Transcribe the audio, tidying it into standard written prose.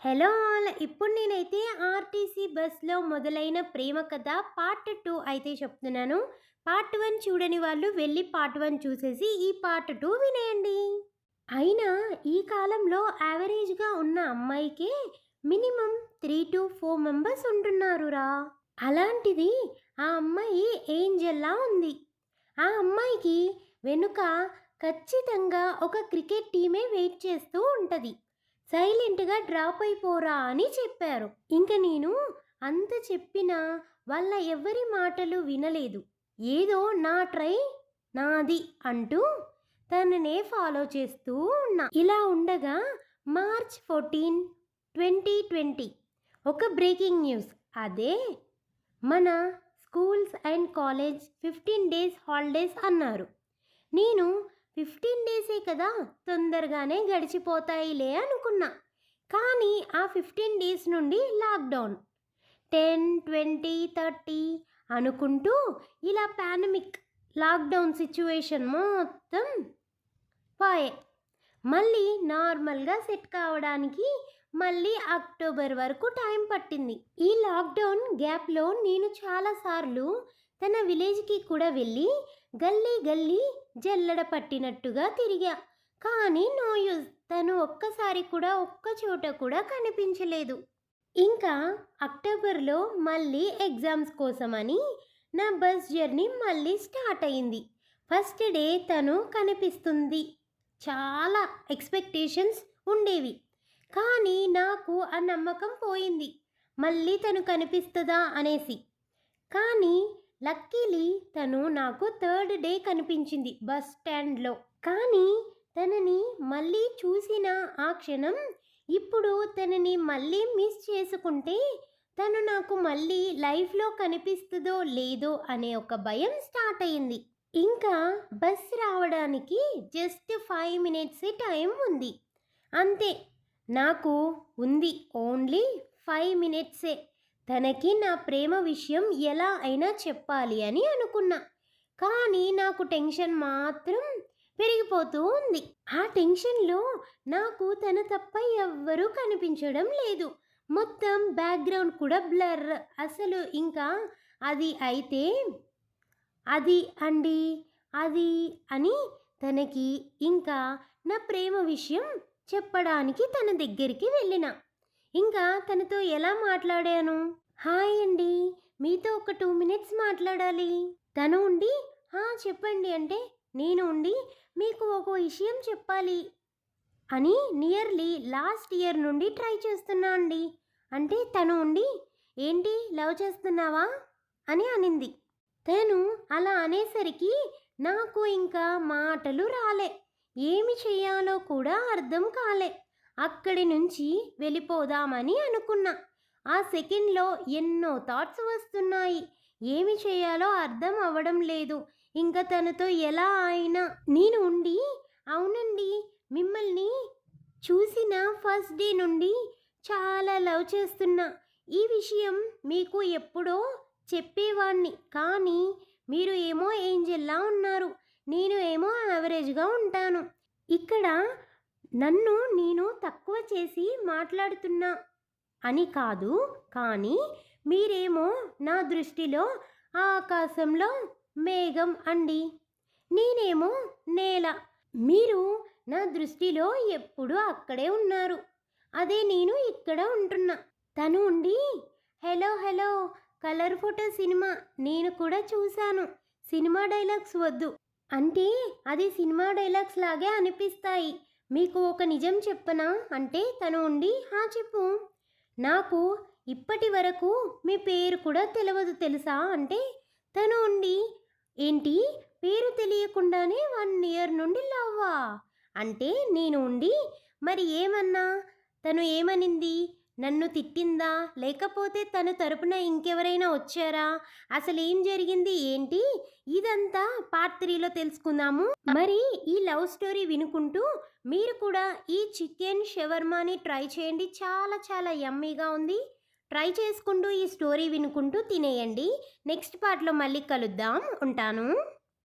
Hello all! ఇప్పుడు నేనైతే RTC బస్‌లో మొదలైన ప్రేమ కథ పార్ట్ 2 అయితే చెప్తున్నాను. పార్ట్ 1 చూడని వాళ్ళు వెళ్ళి పార్ట్ 1 చూసేసి ఈ పార్ట్ 2 వినేయండి. అయినా ఈ కాలంలో యావరేజ్‌గా ఉన్న అమ్మాయికే మినిమమ్ 3-4 మెంబర్స్ ఉంటున్నారురా. అలాంటిది ఆ అమ్మాయి ఏంజెల్‌లా ఉంది. ఆ అమ్మాయికి వెనుక ఖచ్చితంగా ఒక క్రికెట్ టీమే వెయిట్ చేస్తూ ఉంటది. సైలెంట్‌గా డ్రాప్ అయిపోరా అని చెప్పారు. ఇంక నేను అంత చెప్పినా వాళ్ళ ఎవ్వరి మాటలు వినలేదు. ఏదో నా ట్రై నాది అంటూ తననే ఫాలో చేస్తూ ఉన్నా. ఇలా ఉండగా మార్చ్ 14, 2020 ఒక బ్రేకింగ్ న్యూస్. అదే మన schools and college 15 days holidays అన్నారు. నేను 15 డేసే కదా, తొందరగానే గడిచిపోతాయిలే అనుకున్నా. కానీ ఆ 15 డేస్ నుండి లాక్డౌన్ 10, 20, 30 అనుకుంటూ ఇలా పాండమిక్ లాక్డౌన్ సిచ్యువేషన్ మొత్తం పాయే. మళ్ళీ నార్మల్గా సెట్ కావడానికి మళ్ళీ అక్టోబర్ వరకు టైం పట్టింది. ఈ లాక్డౌన్ గ్యాప్లో నేను చాలాసార్లు తన విలేజ్కి కూడా వెళ్ళి గల్లీ గల్లీ జల్లెడ పట్టినట్టుగా తిరిగా. కానీ నో యూజ్. తను ఒక్కసారి కూడా ఒక్క చోట కూడా కనిపించలేదు. ఇంకా అక్టోబర్లో మళ్ళీ ఎగ్జామ్స్ కోసమని నా బస్ జర్నీ మళ్ళీ స్టార్ట్ అయింది. ఫస్ట్ డే తను కనిపిస్తుంది. చాలా ఎక్స్పెక్టేషన్స్ ఉండేవి. కానీ నాకు ఆ నమ్మకం పోయింది, మళ్ళీ తను కనిపిస్తుందా అనేసి. కానీ లక్కీలీ తను నాకు థర్డ్ డే కనిపించింది బస్ స్టాండ్లో. కానీ తనని మళ్ళీ చూసిన ఆ క్షణం, ఇప్పుడు తనని మళ్ళీ మిస్ చేసుకుంటే తను నాకు మళ్ళీ లైఫ్లో కనిపిస్తుందో లేదో అనే ఒక భయం స్టార్ట్ అయింది. ఇంకా బస్ రావడానికి జస్ట్ 5 మినిట్సే టైం ఉంది. అంతే, నాకు ఉంది ఓన్లీ 5 మినిట్సే. తనకి నా ప్రేమ విషయం ఎలా అయినా చెప్పాలి అని అనుకున్నా. కానీ నాకు టెన్షన్ మాత్రం పెరిగిపోతూ ఉంది. ఆ టెన్షన్లో నాకు తన తప్ప ఎవ్వరూ కనిపించడం లేదు. మొత్తం బ్యాక్గ్రౌండ్ కూడా బ్లర్. అసలు ఇంకా అది అయితే అది అండి అది అని తనకి ఇంకా నా ప్రేమ విషయం చెప్పడానికి తన దగ్గరికి వెళ్ళిన. ఇంకా తనతో ఎలా మాట్లాడాను, హాయ్ అండి, మీతో ఒక 2 మినిట్స్ మాట్లాడాలి. తను ఉండి చెప్పండి అంటే, నేను ఉండి మీకు ఒక విషయం చెప్పాలి అని నియర్లీ లాస్ట్ ఇయర్ నుండి ట్రై చేస్తున్నా అండి అంటే, తను ఉండి ఏంటి లవ్ చేస్తున్నావా అని అనింది. తను అలా అనేసరికి నాకు ఇంకా మాటలు రాలే, ఏమి చెయ్యాలో కూడా అర్థం కాలే. అక్కడి నుంచి వెళ్ళిపోదామని అనుకున్నా. ఆ సెకండ్లో ఎన్నో థాట్స్ వస్తున్నాయి. ఏమి చేయాలో అర్థం అవ్వడం లేదు. ఇంకా తనతో ఎలా అయినా నేను ఉండి, అవునండి, మిమ్మల్ని చూసిన ఫస్ట్ డే నుండి చాలా లవ్ చేస్తున్నా. ఈ విషయం మీకు ఎప్పుడో చెప్పేవాణ్ణి, కానీ మీరు ఏమో ఏంజెల్లా ఉన్నారు, నేను ఏమో యావరేజ్గా ఉంటాను. ఇక్కడ నన్ను నేను తక్కువ చేసి మాట్లాడుతున్నా అని కాదు, కానీ మీరేమో నా దృష్టిలో ఆకాశంలో మేఘం అండి, నేనేమో నేల. మీరు నా దృష్టిలో ఎప్పుడూ అక్కడే ఉన్నారు, అదే నేను ఇక్కడ ఉంటున్నా. తను ఉండి hello hello, colour photo cinema నేను కూడా చూశాను, సినిమా డైలాగ్స్ వద్దు అంటే అది సినిమా డైలాగ్స్ లాగే అనిపిస్తాయి. మీకు ఒక నిజం చెప్పనా అంటే, తను ఉండి చెప్పు, నాకు ఇప్పటి వరకు మీ పేరు కూడా తెలియదు తెలుసా అంటే, తను ఉండి ఏంటి పేరు తెలియకుండానే 1 ఇయర్ నుండి లవ్వా అంటే, నేను ఉండి మరి ఏమన్నా, తను ఏమనింది, నన్ను తిట్టిందా లేకపోతే తన తరపున ఇంకెవరైనా వచ్చారా, అసలు ఏం జరిగింది ఏంటి, ఇదంతా పార్ట్ 3లో తెలుసుకుందాము. మరి ఈ లవ్ స్టోరీ వినుకుంటూ మీరు కూడా ఈ చికెన్ షవర్మాని ట్రై చేయండి. చాలా చాలా యమ్మీగా ఉంది. ట్రై చేసుకుంటూ ఈ స్టోరీ వినుకుంటూ తినేయండి. నెక్స్ట్ పార్ట్లో మళ్ళీ కలుద్దాం. ఉంటాను.